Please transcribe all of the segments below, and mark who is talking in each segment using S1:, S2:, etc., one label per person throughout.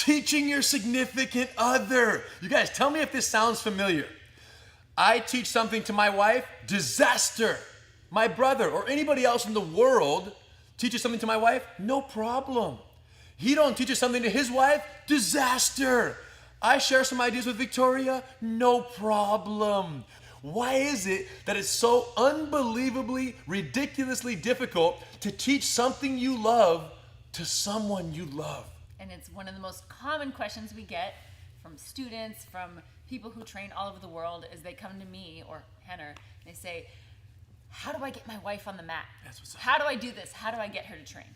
S1: teaching your significant other. You guys, tell me if this sounds familiar. I teach something to my wife, disaster. My brother or anybody else in the world teaches something to my wife, no problem. He don't teach something to his wife, disaster. I share some ideas with Victoria, no problem. Why is it that it's so unbelievably, ridiculously difficult to teach something you love to someone you love?
S2: And it's one of the most common questions we get from students, from people who train all over the world, is they come to me or Henner, they say, how do I get my wife on the mat?
S1: That's what's up.
S2: How do I do this? How do I get her to train?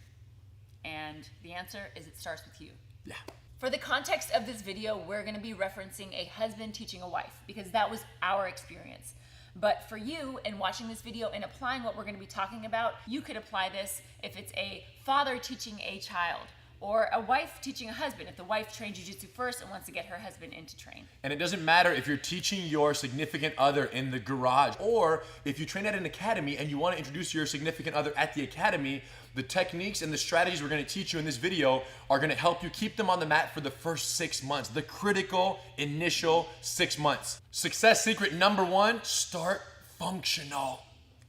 S2: And the answer is it starts with you.
S1: Yeah.
S2: For the context of this video, we're gonna be referencing a husband teaching a wife because that was our experience. But for you, in watching this video and applying what we're gonna be talking about, you could apply this if it's a father teaching a child, or a wife teaching a husband, if the wife trained jiu-jitsu first and wants to get her husband in to train.
S1: And it doesn't matter if you're teaching your significant other in the garage, or if you train at an academy and you want to introduce your significant other at the academy, the techniques and the strategies we're going to teach you in this video are going to help you keep them on the mat for the first 6 months, the critical initial 6 months. Success secret number 1, start functional.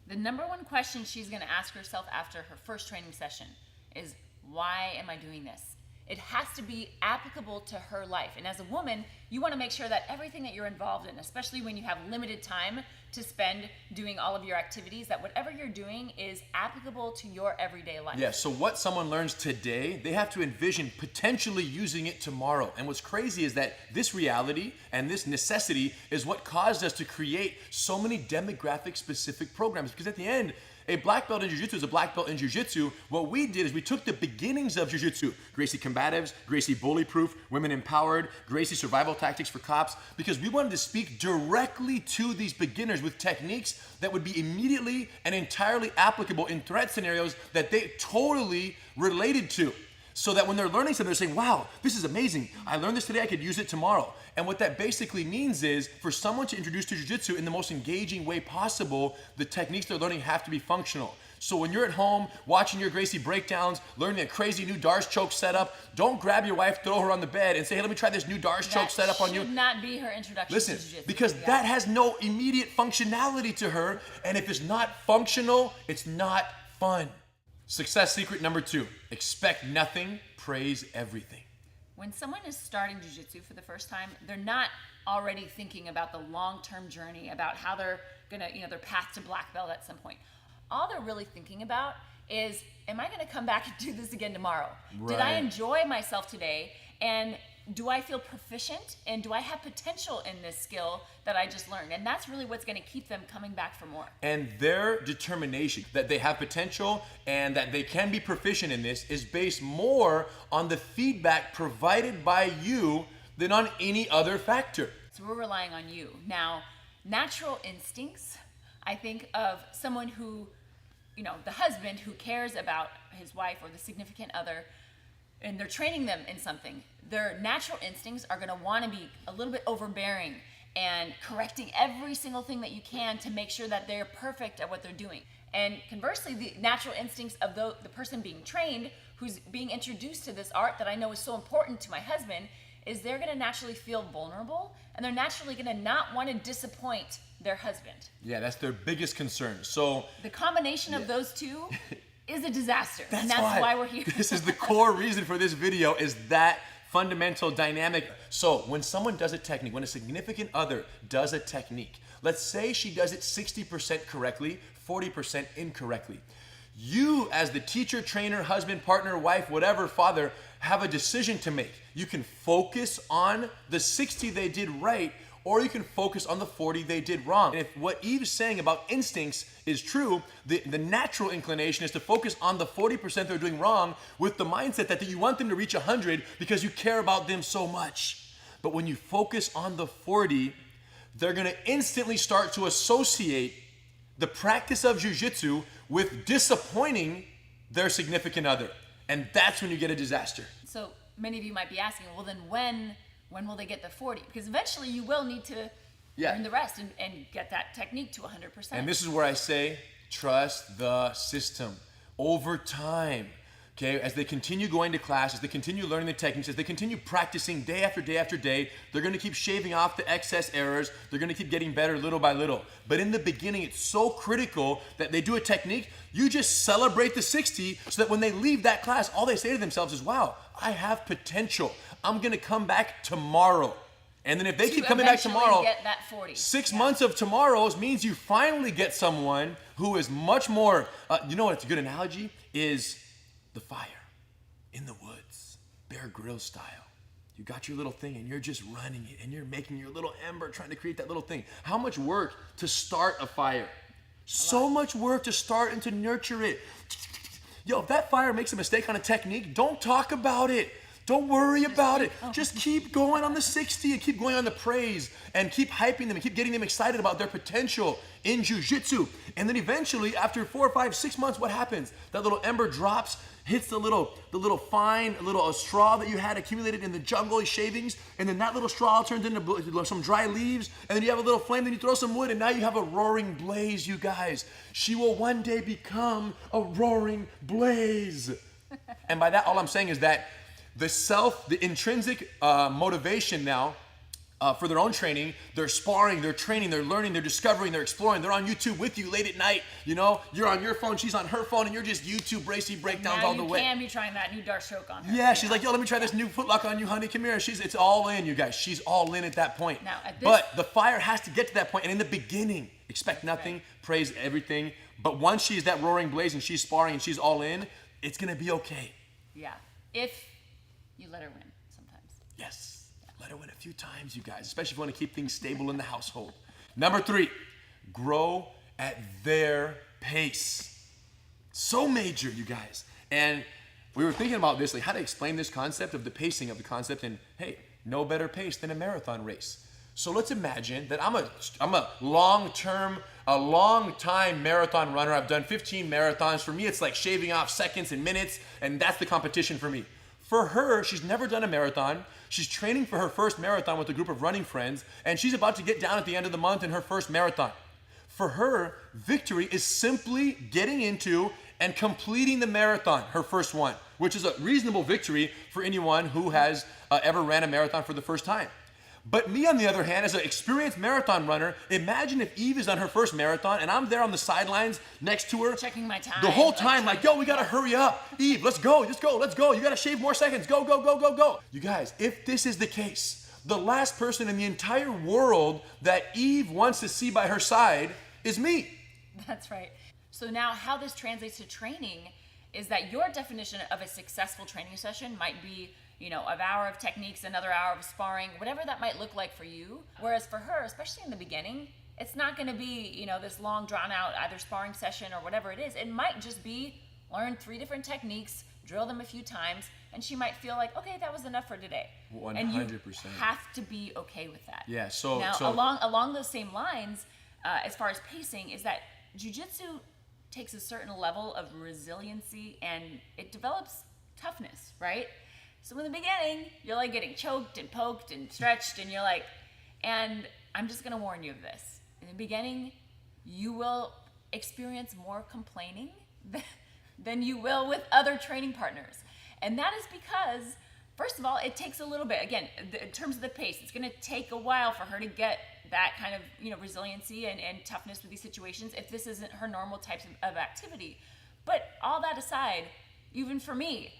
S2: The number one question she's going to ask herself after her first training session is, why am I doing this? It has to be applicable to her life. And as a woman, you want to make sure that everything that you're involved in, especially when you have limited time to spend doing all of your activities, that whatever you're doing is applicable to your everyday life.
S1: Yeah, so what someone learns today, they have to envision potentially using it tomorrow. And what's crazy is that this reality and this necessity is what caused us to create so many demographic specific programs. Because at the end, a black belt in jiu-jitsu is a black belt in jiu-jitsu. What we did is we took the beginnings of jiu-jitsu, Gracie combatives, Gracie bully proof, women empowered, Gracie survival tactics for cops, because we wanted to speak directly to these beginners with techniques that would be immediately and entirely applicable in threat scenarios that they totally related to. So that when they're learning something, they're saying, wow, this is amazing. I learned this today, I could use it tomorrow. And what that basically means is for someone to introduce to jiu-jitsu in the most engaging way possible, the techniques they're learning have to be functional. So when you're at home watching your Gracie breakdowns, learning a crazy new Dars choke setup, don't grab your wife, throw her on the bed and say, hey, let me try this new Dars choke setup on you.
S2: That should not be her introduction to jiu-jitsu.
S1: Because that has no immediate functionality to her. And if it's not functional, it's not fun. Success secret number 2, expect nothing, praise everything.
S2: When someone is starting jiu-jitsu for the first time, they're not already thinking about the long-term journey, about how they're gonna, their path to black belt at some point. All they're really thinking about is, am I gonna come back and do this again tomorrow?
S1: Right.
S2: Did I enjoy myself today? And do I feel proficient? And do I have potential in this skill that I just learned? And that's really what's gonna keep them coming back for more.
S1: And their determination that they have potential and that they can be proficient in this is based more on the feedback provided by you than on any other factor.
S2: So we're relying on you. Now, natural instincts, I think of someone who, the husband who cares about his wife or the significant other, and they're training them in something. Their natural instincts are gonna wanna be a little bit overbearing and correcting every single thing that you can to make sure that they're perfect at what they're doing. And conversely, the natural instincts of the person being trained, who's being introduced to this art that I know is so important to my husband, is they're gonna naturally feel vulnerable and they're naturally gonna not wanna disappoint their husband.
S1: Yeah, that's their biggest concern. So
S2: the combination of those two is a disaster.
S1: That's
S2: and that's why we're here.
S1: This is the core reason for this video, is that fundamental dynamic. So when someone does a technique, when a significant other does a technique, let's say she does it 60% correctly, 40% incorrectly. You as the teacher, trainer, husband, partner, wife, whatever, father, have a decision to make. You can focus on the 60 they did right, or you can focus on the 40 they did wrong. And if what Eve's saying about instincts is true, the natural inclination is to focus on the 40% they're doing wrong with the mindset that you want them to reach 100 because you care about them so much. But when you focus on the 40, they're gonna instantly start to associate the practice of jiu-jitsu with disappointing their significant other. And that's when you get a disaster.
S2: So many of you might be asking, well then when will they get the 40? Because eventually you will need to learn the rest and get that technique to 100%.
S1: And this is where I say, trust the system. Over time, Okay, as they continue going to class, as they continue learning the techniques, as they continue practicing day after day after day, they're gonna keep shaving off the excess errors. They're gonna keep getting better little by little. But in the beginning, it's so critical that they do a technique, you just celebrate the 60 so that when they leave that class, all they say to themselves is, wow, I have potential. I'm gonna come back tomorrow. And then if they keep coming back tomorrow,
S2: get that 40.
S1: 6 months of tomorrows means you finally get someone who is much more, you know what's a good analogy? Is the fire in the woods, Bear Grylls style. You got your little thing and you're just running it and you're making your little ember trying to create that little thing. How much work to start a fire? So much work to start and to nurture it. Yo, if that fire makes a mistake on a technique, don't talk about it. Don't worry about it. Just keep going on the 60 and keep going on the praise and keep hyping them and keep getting them excited about their potential in jiu-jitsu. And then eventually, after 4 or 5, 6 months, what happens? That little ember drops, hits the little fine little straw that you had accumulated in the jungle shavings, and then that little straw turns into some dry leaves, and then you have a little flame, then you throw some wood, and now you have a roaring blaze, you guys. She will one day become a roaring blaze. And by that, all I'm saying is that the intrinsic motivation now for their own training, they're sparring, they're training, they're learning, they're discovering, they're exploring. They're on YouTube with you late at night. You know, you're on your phone, she's on her phone, and you're just YouTube racy breakdowns all the way.
S2: You can be trying that new dark stroke on her.
S1: Yeah, she's like, yo, let me try this new footlock on you, honey. Come here. It's all in, you guys. She's all in at that point.
S2: Now,
S1: but the fire has to get to that point, and in the beginning, expect nothing, praise everything. But once she's that roaring blaze and she's sparring and she's all in, it's gonna be okay.
S2: Yeah, if you let her win sometimes.
S1: Yes. Let her win a few times, you guys, especially if you want to keep things stable in the household. Number 3, grow at their pace. So major, you guys. And we were thinking about this, like how to explain this concept of the pacing of the concept, and hey, no better pace than a marathon race. So let's imagine that I'm a long-time marathon runner. I've done 15 marathons. For me, it's like shaving off seconds and minutes, and that's the competition for me. For her, she's never done a marathon. She's training for her first marathon with a group of running friends, and she's about to get down at the end of the month in her first marathon. For her, victory is simply getting into and completing the marathon, her first one, which is a reasonable victory for anyone who has ever ran a marathon for the first time. But me, on the other hand, as an experienced marathon runner, imagine if Eve is on her first marathon and I'm there on the sidelines next to her.
S2: Checking my time.
S1: The whole time, like, yo, we gotta hurry up. Eve, let's go. You gotta shave more seconds. Go. You guys, if this is the case, the last person in the entire world that Eve wants to see by her side is me.
S2: That's right. So now how this translates to training is that your definition of a successful training session might be, you know, an hour of techniques, another hour of sparring, whatever that might look like for you. Whereas for her, especially in the beginning, it's not going to be, you know, this long drawn out either sparring session or whatever it is. It might just be learn 3 different techniques, drill them a few times, and she might feel like, okay, that was enough for today.
S1: 100%.
S2: And you have to be okay with that.
S1: Yeah.
S2: Now, along those same lines, as far as pacing, is that jiu-jitsu takes a certain level of resiliency and it develops toughness, right? So in the beginning, you're like getting choked and poked and stretched, and you're like, and I'm just gonna warn you of this. In the beginning, you will experience more complaining than you will with other training partners. And that is because, first of all, it takes a little bit, again, in terms of the pace, it's gonna take a while for her to get that kind of, you know, resiliency and toughness with these situations if this isn't her normal types of activity. But all that aside, even for me,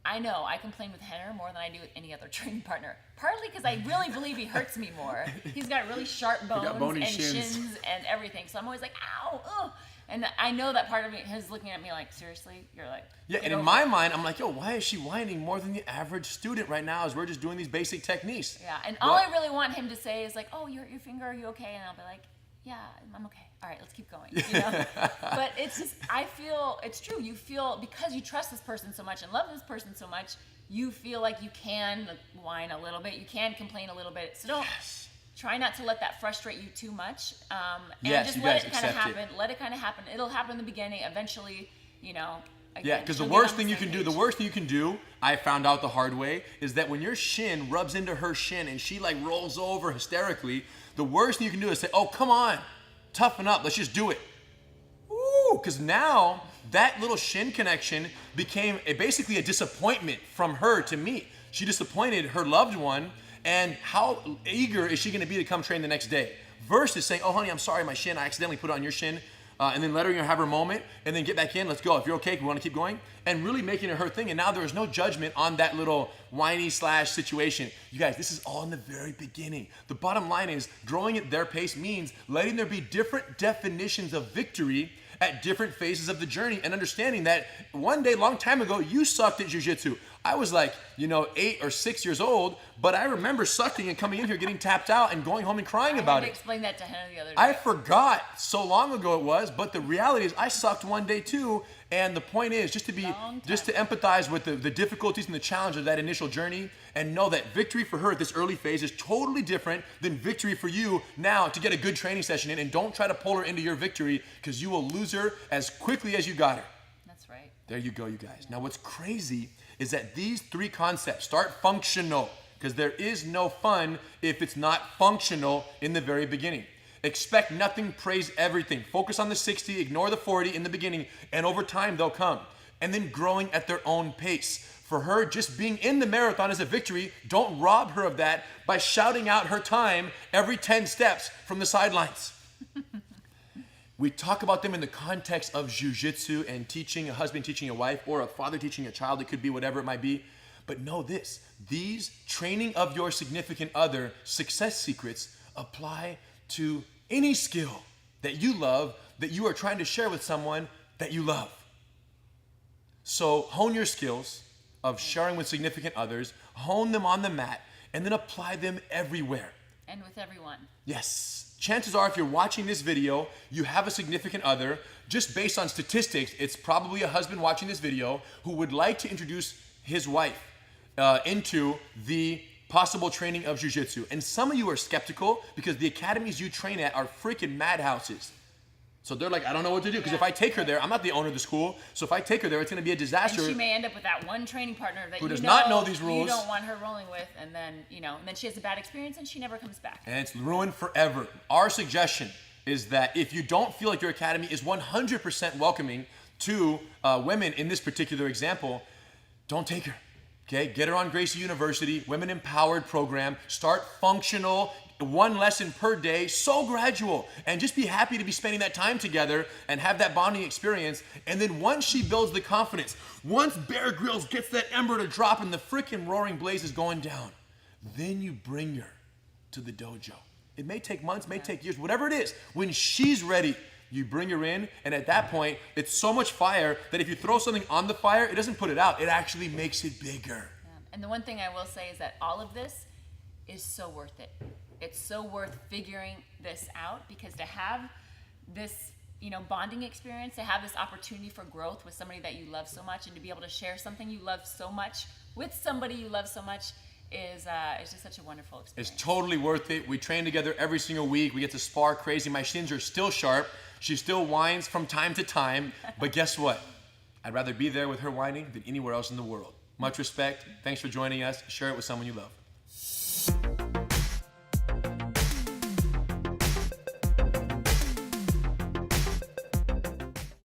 S2: I know I complain with Henner more than I do with any other training partner. Partly because I really believe he hurts me more. He's got really sharp bones and shins and everything. So I'm always like, ow, ugh. And I know that part of me is looking at me like, seriously? You're like...
S1: Yeah, and in my mind, I'm like, yo, why is she whining more than the average student right now as we're just doing these basic techniques?
S2: Yeah, and all I really want him to say is like, oh, your finger, are you okay? And I'll be like, yeah, I'm okay. All right, let's keep going. You know? But it's just, I feel, it's true. You feel, because you trust this person so much and love this person so much, you feel like you can whine a little bit. You can complain a little bit. So don't, try not to let that frustrate you too much. And just let it kind of happen. Let it kind of happen. It'll happen in the beginning. Eventually, you know.
S1: Again, because the worst thing you can do, I found out the hard way, is that when your shin rubs into her shin and she like rolls over hysterically, the worst thing you can do is say, oh, come on, toughen up, let's just do it. Ooh, because now that little shin connection became basically a disappointment from her to me. She disappointed her loved one, and how eager is she going to be to come train the next day? Versus saying, oh, honey, I'm sorry, my shin, I accidentally put it on your shin, and then let her have her moment, and then get back in, let's go. If you're okay, we want to keep going. And really making it her thing, and now there is no judgment on that little whiny / situation. You guys, this is all in the very beginning. The bottom line is, growing at their pace means letting there be different definitions of victory at different phases of the journey, and understanding that one day, long time ago, you sucked at jiu-jitsu. I was like, 8 or 6 years old, but I remember sucking and coming in here, getting tapped out and going home and crying about it.
S2: I explained that to Hannah the other day.
S1: I forgot so long ago it was, but the reality is I sucked one day too. And the point is just to empathize with the difficulties and the challenge of that initial journey, and know that victory for her at this early phase is totally different than victory for you now to get a good training session in. And don't try to pull her into your victory, because you will lose her as quickly as you got her.
S2: That's right.
S1: There you go, you guys. Now what's crazy is that these 3 concepts start functional, because there is no fun if it's not functional in the very beginning. Expect nothing, praise everything. Focus on the 60, ignore the 40 in the beginning, and over time they'll come. And then growing at their own pace. For her, just being in the marathon is a victory. Don't rob her of that by shouting out her time every 10 steps from the sidelines. We talk about them in the context of jiu-jitsu and teaching a husband, teaching a wife, or a father teaching a child. It could be whatever it might be. But know this, these training of your significant other success secrets apply to any skill that you love, that you are trying to share with someone that you love. So hone your skills of sharing with significant others, hone them on the mat, and then apply them everywhere.
S2: And with everyone.
S1: Yes. Chances are, if you're watching this video, you have a significant other. Just based on statistics, it's probably a husband watching this video who would like to introduce his wife into the possible training of jiu-jitsu. And some of you are skeptical because the academies you train at are freaking madhouses. So they're like, I don't know what to do, because if I take her there, I'm not the owner of the school, so if I take her there, it's going to be a disaster.
S2: And she may end up with that one training partner that
S1: who does not know these rules.
S2: You don't want her rolling with, and then, and then she has a bad experience and she never comes back.
S1: And it's ruined forever. Our suggestion is that if you don't feel like your academy is 100% welcoming to women in this particular example, don't take her. Okay, get her on Gracie University, Women Empowered program, start functional, 1 lesson per day, so gradual, and just be happy to be spending that time together and have that bonding experience. And then once she builds the confidence, once Bear Grylls gets that ember to drop and the freaking roaring blaze is going down, then you bring her to the dojo. It may take months, may take years, whatever it is. When she's ready, you bring her in, and at that point, it's so much fire that if you throw something on the fire, it doesn't put it out. It actually makes it bigger.
S2: Yeah. And the one thing I will say is that all of this is so worth it. It's so worth figuring this out, because to have this, bonding experience, to have this opportunity for growth with somebody that you love so much, and to be able to share something you love so much with somebody you love so much is just such a wonderful experience.
S1: It's totally worth it. We train together every single week. We get to spar crazy. My shins are still sharp. She still whines from time to time. But guess what? I'd rather be there with her whining than anywhere else in the world. Much respect. Thanks for joining us. Share it with someone you love.